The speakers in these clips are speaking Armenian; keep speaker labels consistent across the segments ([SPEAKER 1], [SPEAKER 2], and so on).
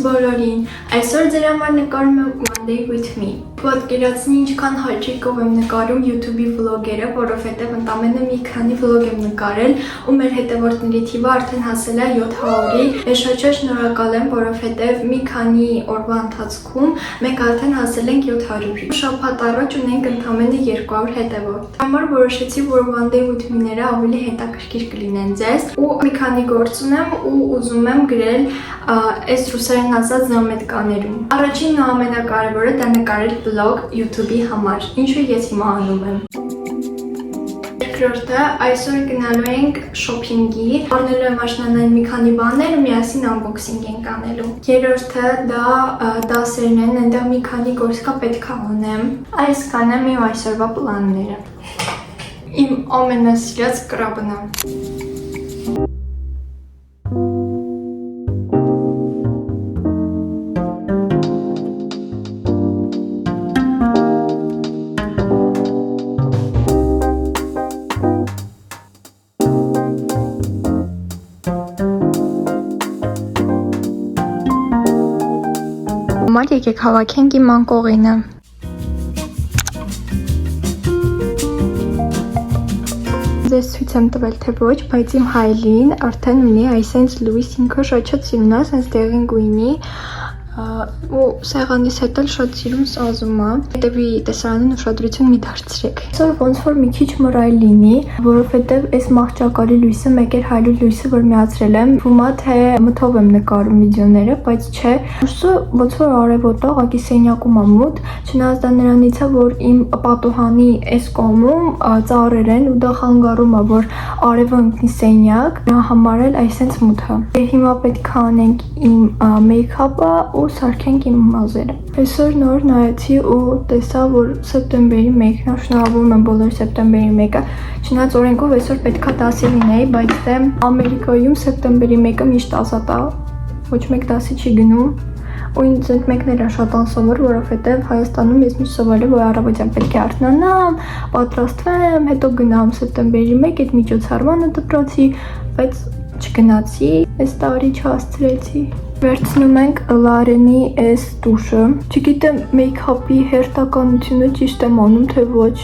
[SPEAKER 1] բոլորին, այսօր ձեր համար նկարում եմ One Day With Me։ Պատկերացնի ինչքան հաճիկով եմ նկարում YouTube-ի վլոգերը, որովհետև ընդամենը մի քանի վլոգ եմ նկարել ու մեր հետևորդների թիվը արդեն հասել է 700-ի։ Ես շատ շնորհակալ եմ, որովհետև մի քանի օրվա ընթացքում մենք արդեն հասել ենք 700-ի։ Շաբաթ առաջ ունենք ընդամենը 200 հետևորդ։ Համար որոշեցի, որ One Day With Me-ները ավելի հետաքրքիր կլինեն ձեզ ու մի քանի գործ ունեմ ու ուզում եմ գրել այս ռուսերեն ասած զամետկաներում։ Առաջինն ու ամենակարևորը դա նկարել վլոգ YouTube-ի համար, ինչու ես հիմա անում եմ։ Երկրորդը, այսօր գնալու ենք շոփինգի, առնելու եմ աշնանային մի քանի բաներ ու միասին unboxing ենք անելու։ Երրորդը դա դասերն են, այնտեղ մի քանի գործ կա պետք է անեմ։ Այսքան եմ իմ այսօրվա պլանները։ Իմ ամենասիրած կրաբն է։ Եկեք հավաքենք իմ անկողինը։ Ձեզ ցույց եմ տվել թե ոչ, բայց իմ հայլին արդեն ունի այսենց լույս, ինքը շատ սիրուն է, այսենց դեղին գույնի ու սեղանիս հետ էլ շատ սիրուն սազում է։ Հետևի տեսարանին ուշադրություն մի դարձրեք։ Այսօր ոնց որ մի քիչ մռայլ լինի, որովհետև այս մահճակալի լույսը մեկ էր հայլու լույսը, որ միացրել եմ։ Թվում է թե մթով եմ նկարում վիդեոները, բայց չէ։ Լույսը ոնց որ արևոտ է, ուղղակի սենյակում է մութ, չնայած դա նրանից է, որ իմ պատուհանի այս կողմում ծառեր են ու դա խանգարում է, որ արևը ընկնի սենյակ, դրա համար էլ այսենց մութ է։ Հիմա պետք է անենք իմ մեյքափը ու սարքենք իմ մազերը։ Այսօր նոր նայեցի ու տեսա, որ սեպտեմբերի 1-ն է, շնորհավորում եմ բոլոր սեպտեմբերի 1-ը։ Չնայած օրենքով այսօր պետք է դասի լինեի, բայց դե Ամերիկայում սեպտեմբերի 1-ը միշտ ազատ է, ոչ մեկ դասի չի գնում։ Ու ինձ մեկներ է շատ անսովոր, որովհետև Հայաստանում ես միշտ սովորել եմ, որ առավոտյան պետք է արթնանամ, պատրաստվեմ, հետո գնամ սեպտեմբերի 1 այդ միջոցառմանը դպրոցի, բայց չգնացի, այս տարի չհասցրեցի։ Վերցնում ենք Լարենի այս տուշը։ Չգիտեմ մեյքափի հերթականությունը ճիշտ եմ անում, թե ոչ։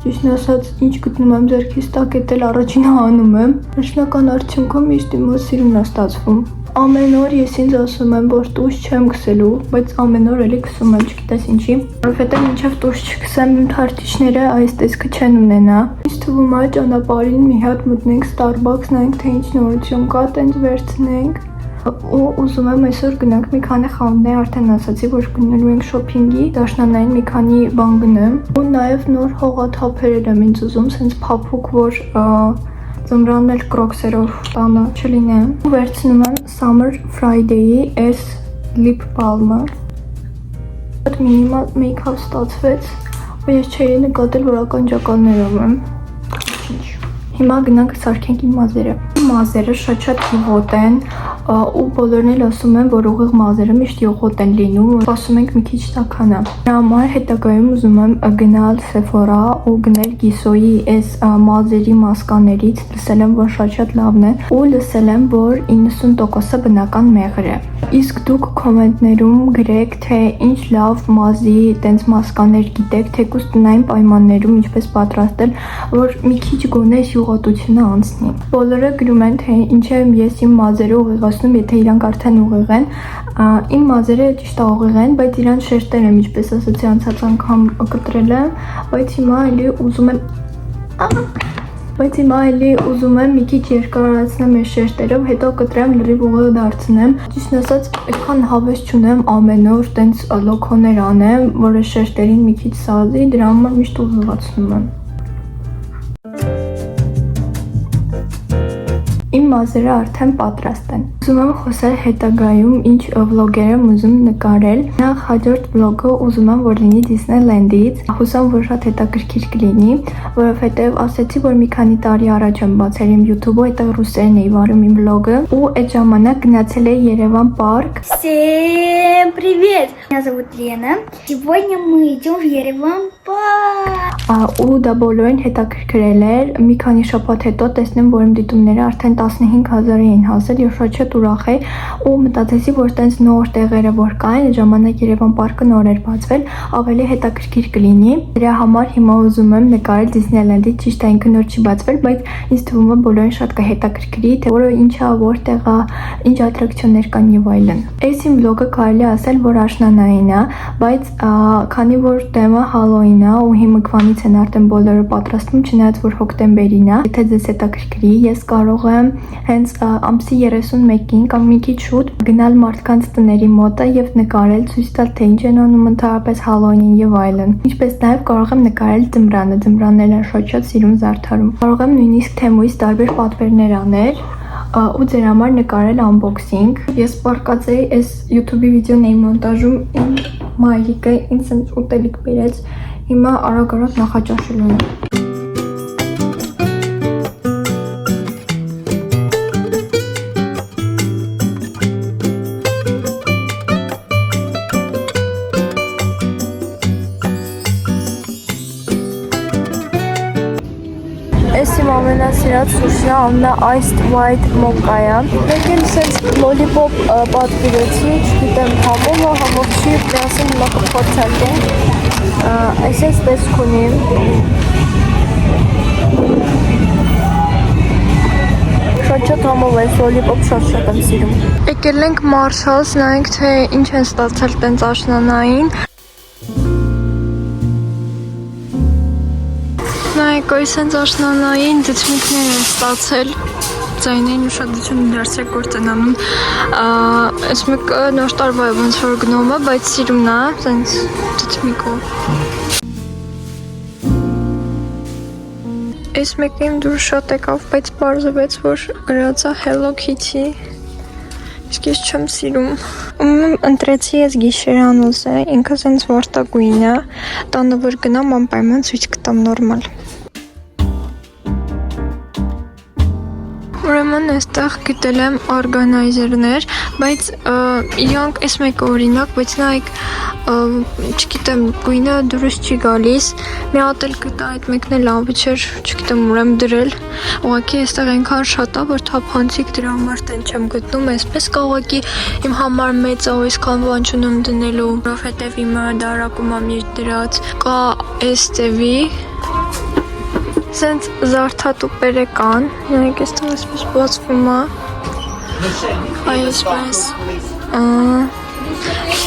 [SPEAKER 1] Ճիշտն ասած, ինչ գտնում եմ ձեռքիս տակ, էդ էլ առաջինը անում եմ։ Վերջնական արդյունքում միշտ իմ սիրուն է ստացվում։ Ամեն օր ես ինձ ասում եմ, որ տուշ չեմ քսելու, բայց ամեն օր էլի քսում եմ, չգիտես ինչի։ Որովհետև մինչև տուշ չքսեմ, իմ թարթիչները այս տեսքը չեն ունենա։ Ինձ թվում է ճանապարհին մի հատ մտնենք Starbucks, նայենք թե ինչ նորություն կա, տենց վերցնենք։ Ու ուզում եմ այսօր գնանք մի քանի խանութներ, արդեն ասացի, որ գնալու ենք շոփինգի, դաշնանային մի քանի բան գնեմ։ Ու նաև նոր հողաթափեր եմ ինձ ուզում, սենց փափուկ, որ ձմրանն էլ կրոքսերով տանը չլինեմ։ Ու վերցնում եմ Summer Friday-ի այս lip balm-ը։ Այդ մինիմալ մեյքափ ստացվեց, ու ես չէի նկատել, որ ականջակալներով եմ։ Հիմա գնանք սարքենք իմ մազերը։ Մազերը շատ հիվոտ են ու բոլորն էլ ասում են, որ ուղիղ մազերը միշտ յուղոտ են լինում, ասում ենք մի քիչ տաքանա։ Դրա համար հետագայում ուզում եմ գնալ Sephora ու գնել Գիսոյի այս մազերի մասկաներից, լսել եմ, որ շատ լավն է ու լսել եմ, որ 90%-ը բնական մեղր է։ Իսկ դուք կոմենտներում գրեք, թե ինչ լավ մազի տենց մասկաներ գիտեք, թեկուզ տնային պայմաններում ինչպես պատրաստել, որ մի քիչ գոնե յուղոտությունը անցնի։ Բոլորը գրում են, թե ինչև ես իմ մազերը ուղիղացնում, եթե իրանք արդեն ուղիղ են։ Իմ մազերը ճիշտ ուղիղ են, բայց իրանք շերտեր եմ, ինչպես ասացի անցած անգամ կտրել եմ, բայց հիմա էլի ուզում եմ մի քիչ երկարացնեմ այս շերտերով, հետո կտրեմ, լրիվ ուղիղ դարձնեմ։ Ճիշտն ասած, այդքան հավես չունեմ ամեն օր տենց լոքոներ անեմ, որ այս շերտերին մի քիչ սազի, դրա համար միշտ ուղիղացնում եմ։ Իմ մազերը արդեն պատրաստ են։ Ուզում եմ խոսել հետագայում ինչ վլոգեր եմ ուզում նկարել։ Նախ հաջորդ վլոգը ուզում եմ, որ լինի Disneyland-ից։ Հուսամ, որ շատ հետաքրքիր կլինի, որովհետև ասեցի, որ մի քանի տարի առաջ եմ բացել իմ YouTube-ը, այդտեղ ռուսերեն էի վարում իմ վլոգը, ու այդ ժամանակ գնացել էի Երևան парк։
[SPEAKER 2] Всем привет! Меня зовут Лена. Сегодня мы идем в Ереван парк.
[SPEAKER 1] Ու դա բոլորին հետաքրքրել էր։ Մի քանի շաբաթ հետո տեսնեմ, որ իմ դիտումները արդեն 10 15,000 էին հասել եւ շատ շատ ուրախ էի ու մտածեցի, որ տենց նոր տեղերը որ կային, այդ ժամանակ Երևան պարկը նոր էր բացվել, ավելի հետաքրքիր կլինի։ Դրա համար հիմա ուզում եմ նկարել Disneyland-ի, ճիշտ է ինքը նոր չի բացվել, բայց ինձ թվում է բոլորին շատ կհետաքրքրի, թե որը ինչա, որտեղ է, ինչ ատրակցիոններ կան եւ այլն։ Այս իմ վլոգը կարելի ասել, որ աշնանային է, բայց քանի որ տեմը Halloween է ու հիմքվանից են արդեն բոլորը պատրաստվում, չնայած որ հոկտեմբերին է, եթե ձեզ հետաքրքրի, ես կարող եմ հենց ամսի 31-ին կամ մի քիչ շուտ գնալ մարդկանց տների մոտը եւ նկարել, ցույց տալ թե ինչ են անում ընդհանրապես Halloween-ին եւ այլն։ Ինչպես նաեւ կարող եմ նկարել ձմռանը, ձմռաններն են շատ սիրուն զարդարում։ Կարող եմ նույնիսկ թեմուից տարբեր պատվերներ անել ու ձեր համար նկարել unboxing։ Ես պարկած էի, այս YouTube-ի վիդեոն էի մոնտաժում, իմ մայրիկը ինձ ուտելիք բերեց, հիմա արագ նախաճաշելու եմ։ Այս իմ ամենասիրած սուշիա անունը Iced White Mocha-ը։ Եկել սենց lollipop պատվիրեցի, չգիտեմ համով չի, միասին հիմա կփորձարկենք։ Այսպես տեսք ունի։ Շատ համով է, lollipop շատ եմ սիրում։ Եկել ենք Marshalls, նայենք թե ինչ են ստացել տենց աշնանային։ Նայեք, այս հենց աշնանային դծմիկներ են ստացել, ձայնային ուշադրություն դարձրեք գործ են անում, այս մեկը նոր տարվա է ոնց որ գնում է, բայց սիրումն է, սենց դծմիկով։ Այս մեկը իմ դուր շատ եկավ, բայց պարզվեց, որ գրած է Hello Kitty, իսկ ես չեմ սիրում։ Ընտրեցի ես գիշերանոզը, ինքը սենց վարդագույն է, տանը որ գնամ անպայման ցույց կտամ նորմալ։ Ուրեմն այստեղ գտել եմ օրգանայզերներ, բայց իրանք այս մեկը օրինակ, բայց նայեք, չգիտեմ, գույնը դուրս չի գալիս, մի հատ էլ գտա այդ մեկն էլ լավը չէր, չգիտեմ ուր եմ դրել, ուղղակի այստեղ այնքան շատ է, որ թափանցիկ դրա համար տեն չեմ գտնում, այսպես կա ուղղակի իմ համար մեծ է, այսքան բան չունեմ դնելու, որովհետև իմը դարակում եմ իր դրած, կա այս տևի, սենց զարդատուպերը կան, նայեք այստեղ այսպես բացվում է,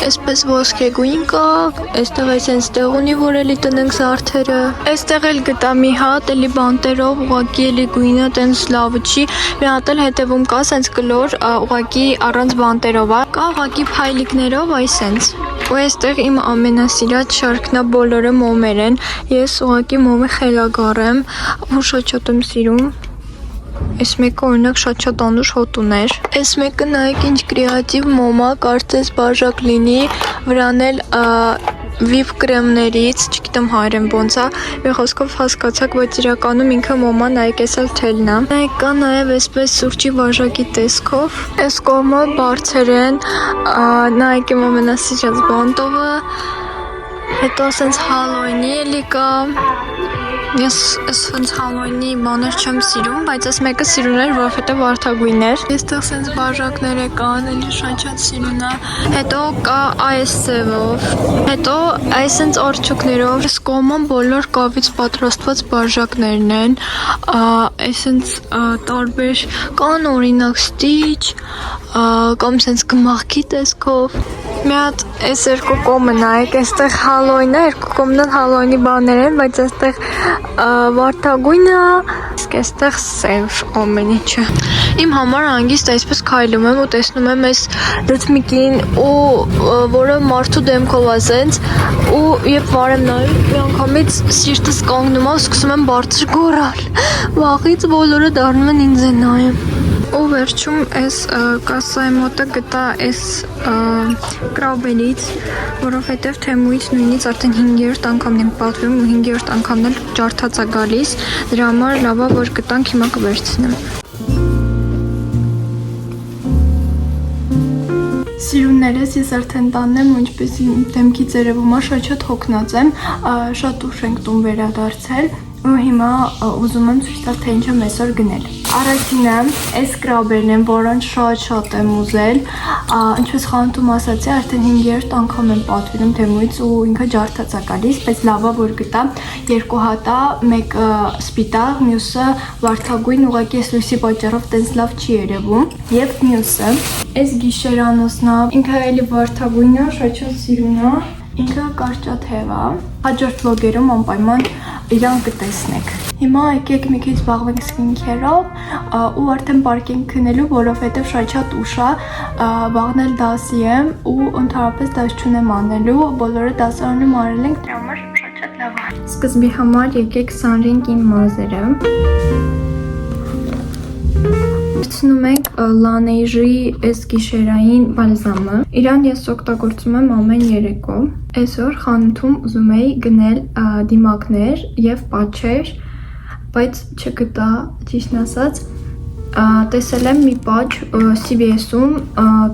[SPEAKER 1] այսպես ոսկեգույն կա, այստեղ այսենց տեղ ունի, որ էլի տնենք զարդերը, այստեղ էլ գտա մի հատ, էլի բանտերով, ուղղակի էլի գույնը տենց լավը չի, մի հատ էլ հետևում կա, սենց կլոր, ուղղակի առանց բանտերով է, կա ուղղակի փայլիկներով, այսենց, ու այստեղ իմ ամենասիրած շարքն է, բոլորը մոմեր են, ես ուղղակի մոմը խելագար եմ, ու շատ եմ սիրում։ Այս մեկը օրինակ շատ անուշ հոտ ուներ։ Այս մեկը նայեք ինչ կրեատիվ մոմա, կարծես բաժակ լինի, վրան էլ վիպ կրեմներից, չգիտեմ հայերեն ոնց է, մի խոսքով հասկացաք, բայց իրականում ինքը մոմա նայեք էս էլ թելն է։ Նայեք կա նաև այսպես սուրճի բաժակի տեսքով։ Այս կողմը բարձր են, նայեք իմ ամենասիրած բանտովը, հետո ասենց Halloween-ի էլի կա։ Ես սենց Halloween-ի բաներ չեմ սիրում, բայց այս մեկը սիրուն էր, որովհետև վարդագույն էր։ Այստեղ սենց բաժակներ կան, էլի շատ սիրուն է։ Հետո կա այս ձևով։ Հետո այս սենց արջուկներով։ Այս կողմը բոլոր կավից պատրաստված բաժակներն են։ Այս սենց տարբեր կան օրինակ Stitch, կամ սենց գմախքի տեսքով։ Մի հատ այս երկու կողմը նայեք, այստեղ Halloween է, երկու կողմն Halloween-ի բաներ են, բայց այստեղ վարդագույնը, իսկ այստեղ սև ամեն ինչը։ Իմ համար հանգիստ այսպես քայլում եմ ու տեսնում եմ այս դծմիկին, որը մարդու դեմքով է սենց, ու երբ վարեմ նայում, մի անգամից սիրտս կանգնում է, սկսում եմ բարձր գոռալ, վախից բոլորը դառնում են ինձ են նայում։ Ու վերջում այս կասայի մոտը գտա այս կրաբերից, որովհետև թեմուից նույնից արդեն 5-րդ անգամն եմ պատվիրում ու 5-րդ անգամն էլ ջարդած է գալիս, դրա համար լավ է, որ գտանք, հիմա կվերցնեմ։ Սիրուններս ես արդեն տանն եմ ու ինչպես իմ դեմքի ծերևում է շատ հոգնած եմ, շատ ուշ ենք տուն վերադարձել, ու հիմա ուզում եմ ցույց տալ, թե ինչ եմ այսօր գնել։ Առաջինը այս սկրաբերն են, որոնց շատ եմ ուզել։ Ինչպես խանութում ասացի, արդեն 5-րդ անգամ եմ պատվիրում Թեմուից ու ինքը ջարդած է գալիս, բայց լավ է որ գտա։ Երկու հատ է, մեկը սպիտակ, մյուսը վարդագույն, ուղղակի այս լույսի պատճառով տենց լավ չի երևում։ Եվ մյուսը այս գիշերանոցն է, ինքը էլի վարդագույն է, շատ սիրուն է, ինքը կարճաթև է։ Հաջորդ վլոգերում անպայման իրան կտեսնեք։ Հիմա եկեք մի քիչ զբաղվենք սքինքերով ու արդեն պարկենք քնելու, որովհետև շատ ուշ է, վաղն էլ դասի եմ ու ընդհանրապես դաս չունեմ անելու, բոլորը դասարանում արել ենք, դրա համար շատ լավ է։ Սկզբի համար եկեք սանրենք իմ մազերը։ Վերցնում ենք Laneige այս գիշերային բալզամը։ Իրան ես օգտագործում եմ ամեն երեկո։ Այսօր խանութում ուզում էի գնել դիմակներ եւ պատչեր, բայց չգտա, ճիշտն ասած։ Տեսել եմ մի պատչ CVS-ում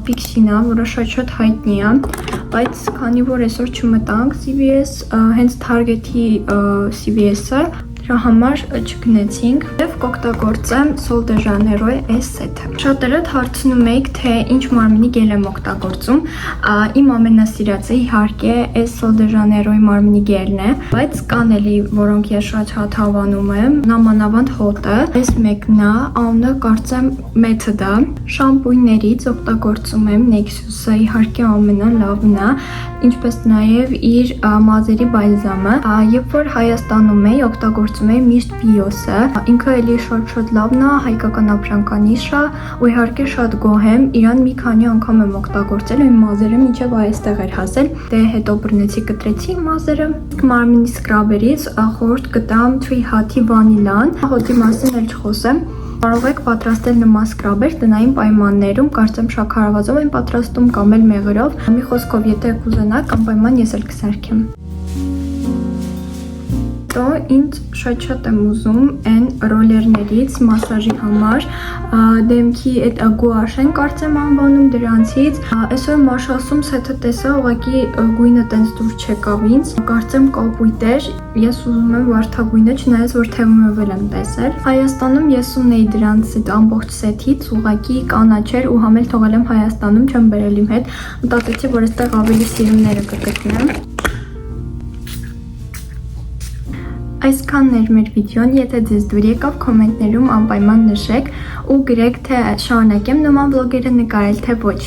[SPEAKER 1] Pixina, որը շատ հայտնի է, բայց քանի որ այսօր չմտանք CVS, հենց Target-ի CVS-ը, դրա համար չգնեցինք եւ կօգտագործեմ Sol de Janeiro-ի այս սեթը։ Շատերը հարցնում եք, թե ինչ մարմնի գել եմ օգտագործում։ Իմ ամենասիրածը իհարկե այս Sol de Janeiro-ի մարմնի գելն է, բայց կան էլի, որոնք ես շատ հավանում եմ։ Նամանավանդ հոտը, այս մեկն է, անունը կարծեմ Method-ը։ Շամպույներից օգտագործում եմ Nexus-ը, իհարկե ամենալավն է, ինչպես նաև իր մազերի բալզամը։ Երբ որ Հայաստանում էի, օգտագործում էի միշտ Bios-ը, ինքը էլի շատ լավն է, հայկական ապրանքանիշ է ու իհարկե շատ գոհ եմ, իրան մի քանի անգամ եմ օգտագործել, իմ մազերը մինչև այստեղ էր հասել, դե հետո բռնեցի, կտրեցի մազերը։ Մարմնի սկրաբերից խորհուրդ կտամ Tree Hut-ի վանիլան, հոտի մասին էլ չխոսեմ։ Կարող եք պատրաստել նման սկրաբեր տնային պայմաններում, կարծեմ շաքարավազով են պատրաստում կամ էլ մեղրով։ Մի խոսքով, եթե կուզենաք, անպայման ես էլ կսարքեմ։ Հետո ինձ շատ եմ ուզում այն ռոլերներից մասաժի համար, դեմքի այդ գուաշեն կարծեմ անվանում դրանցից։ Այսօր Մաշասում սեթը տեսա, ուղղակի գույնը տենց դուր չեկավ ինձ, կարծեմ կապույտ էր, ես ուզում եմ վարդագույնը, չնայած որ թևումով եմ տեսել։ Հայաստանում ես ունեի դրանց այդ ամբողջ սեթից, ուղղակի կանաչ էր ու համել թողել եմ Հայաստանում, չեմ բերել իմ հետ, մտածեցի, որ այստեղ ավելի սիրունները կգտնեմ։ Այսքանն էր մեր վիդեոն, եթե ձեզ դուր եկավ, կոմենտներում անպայման նշեք ու գրեք, թե շարունակեմ նման վլոգերը նկարել, թե ոչ։